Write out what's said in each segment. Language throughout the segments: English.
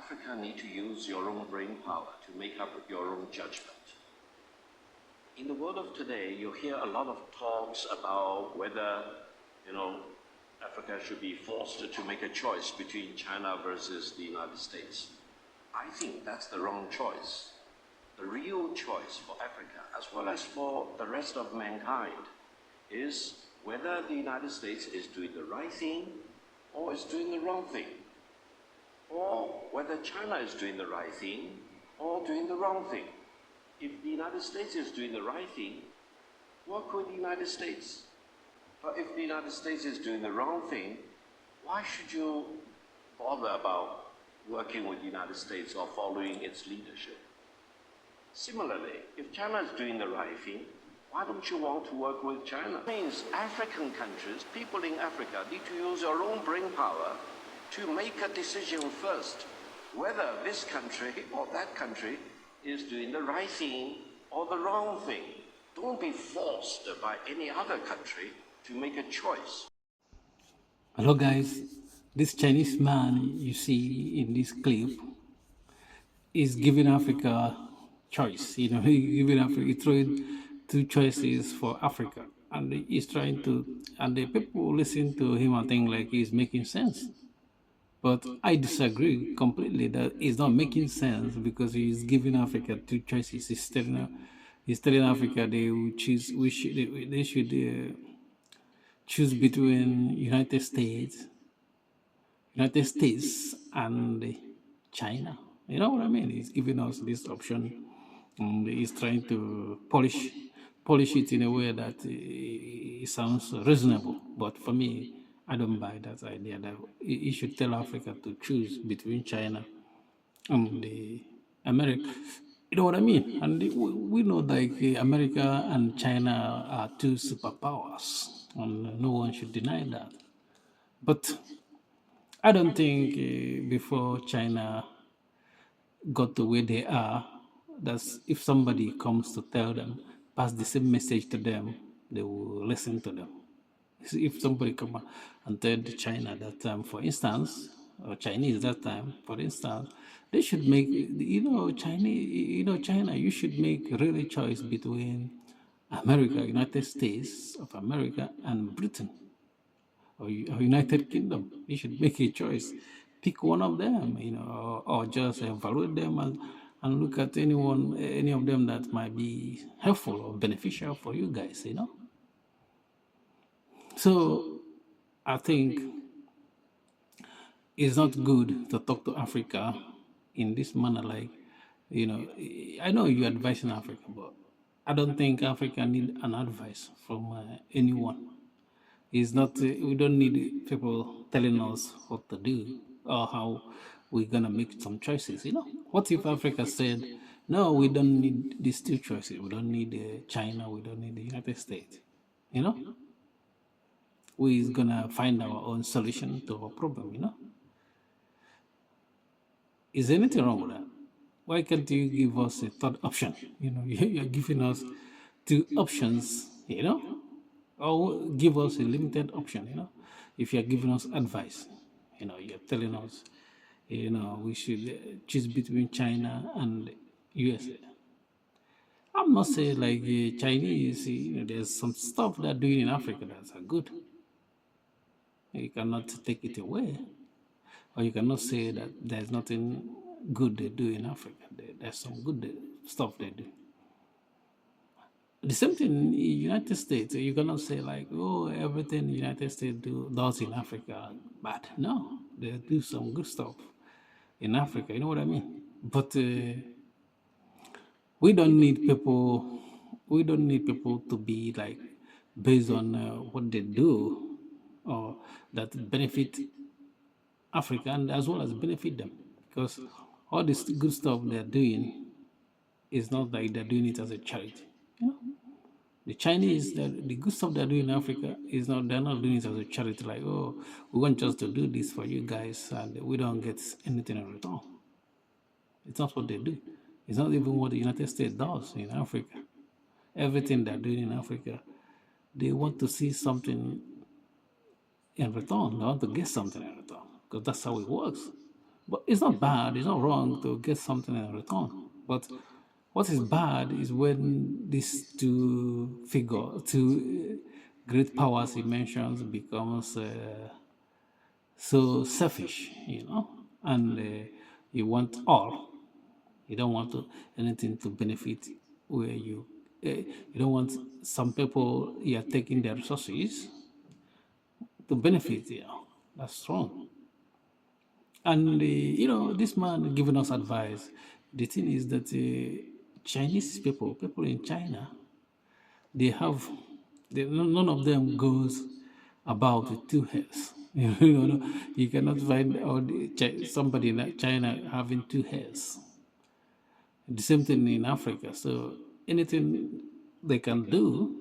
Africa need to use your own brain power to make up your own judgment. In the world of today, you hear a lot of talks about whether, Africa should be forced to make a choice between China versus the United States. I think that's the wrong choice. The real choice for Africa, as well as for the rest of mankind, is whether the United States is doing the right thing or is doing the wrong thing, or whether China is doing the right thing or doing the wrong thing. If the United States is doing the right thing, work with the United States. But if the United States is doing the wrong thing, why should you bother about working with the United States or following its leadership? Similarly, if China is doing the right thing, why don't you want to work with China? It means African countries, people in Africa, need to use your own brain power to make a decision first, whether this country or that country is doing the right thing or the wrong thing. Don't be forced by any other country to make a choice. Hello guys, this Chinese man you see in this clip is giving Africa choice. He's giving Africa, he's throwing two choices for Africa, and he's trying to, and the people listen to him and think like he's making sense. But I disagree completely that it's not making sense, because he's giving Africa two choices. He's telling Africa they should choose between United States and China. You know what I mean? He's giving us this option, and he's trying to polish it in a way that it sounds reasonable. But for me, I don't buy that idea that he should tell Africa to choose between China and America. You know what I mean? And we know that America and China are two superpowers, and no one should deny that. But I don't think before China got to where they are, that's if somebody comes to tell them, pass the same message to them, they will listen to them. If somebody come and tell China that time, for instance, or Chinese that time, for instance, they should make, China, you should make really choice between America, United States of America, and Britain, or United Kingdom. You should make a choice. Pick one of them, or just evaluate them and look at any of them that might be helpful or beneficial for you guys, So I think it's not good to talk to Africa in this manner. Like, I know you're advising Africa, but I don't think Africa need an advice from anyone. It's not. We don't need people telling us what to do or how we're gonna make some choices. What if Africa said, "No, we don't need these two choices. We don't need China. We don't need the United States." We're gonna find our own solution to our problem. Is anything wrong with that? Why can't you give us a third option? You're giving us two options, or give us a limited option, if you're giving us advice, you're telling us, we should choose between China and USA. I'm not saying like Chinese, there's some stuff they're doing in Africa that's good. You cannot take it away, or you cannot say that there's nothing good they do in Africa. There's some good stuff they do. The same thing in the United States. You cannot say like, oh, everything the United States does in Africa bad. No, they do some good stuff in Africa. You know what I mean? But we don't need people. We don't need people to be like based on what they do, or that benefit Africa and as well as benefit them, because all this good stuff they're doing is not like they're doing it as a charity. The Chinese, the good stuff they're doing in Africa is not, they're not doing it as a charity, like, oh, we want just to do this for you guys and we don't get anything in return. It's not what they do. It's not even what the United States does in Africa. Everything they're doing in Africa, they want to see something in return. They want to get something in return, because that's how it works. But it's not bad, it's not wrong to get something in return. But what is bad is when these two great powers he mentions becomes so selfish, and you want all. You don't want anything to benefit where you don't want some people you are taking their resources to benefit. That's wrong. And this man giving us advice. The thing is that Chinese people in China, they have, none of them goes about with two heads. You cannot find somebody in China having two heads. The same thing in Africa. So anything they can do,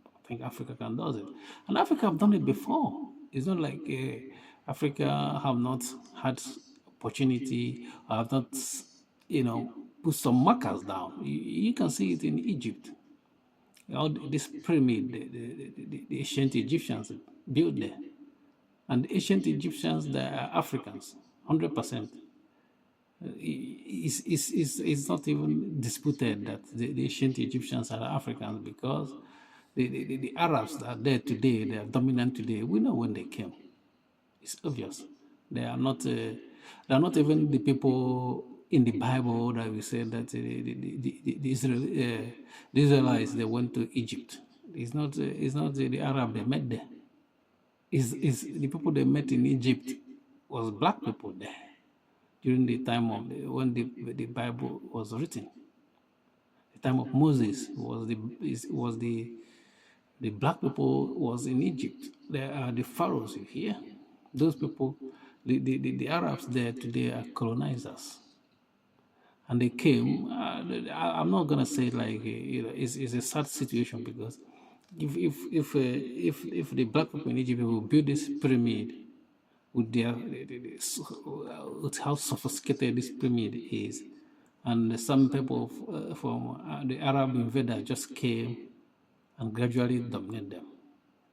I think Africa can do it. And Africa have done it before. It's not like Africa have not had opportunity or have not, put some markers down. You can see it in Egypt. All this pyramid, the ancient Egyptians built there. And the ancient Egyptians, they are Africans, 100%. It's not even disputed that the ancient Egyptians are Africans, because the Arabs that are there today, they are dominant today. We know when they came. It's obvious. They are not. They are not even the people in the Bible that we say that the Israelites they went to Egypt. It's not. It's not the Arab they met there. Is the people they met in Egypt was black people there during the time of when the Bible was written. The time of Moses was the black people was in Egypt. There are the pharaohs you hear. Those people, the Arabs there today are colonizers, and they came. I'm not gonna say like it's a sad situation, because if the black people in Egypt will build this pyramid with with how sophisticated this pyramid is, and some people from the Arab invader just came and gradually dominate them.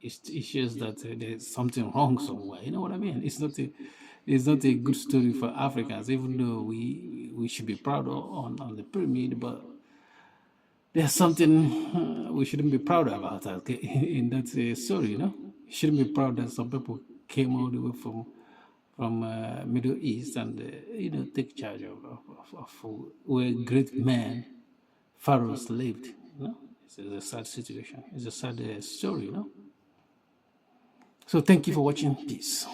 It shows that there's something wrong somewhere. You know what I mean? It's not a good story for Africans, even though we should be proud on the pyramid, but there's something we shouldn't be proud about, okay, in that story. You shouldn't be proud that some people came all the way from Middle East and take charge of where great men, pharaohs lived. It's a sad situation. It's a sad story. So thank you for watching. Peace.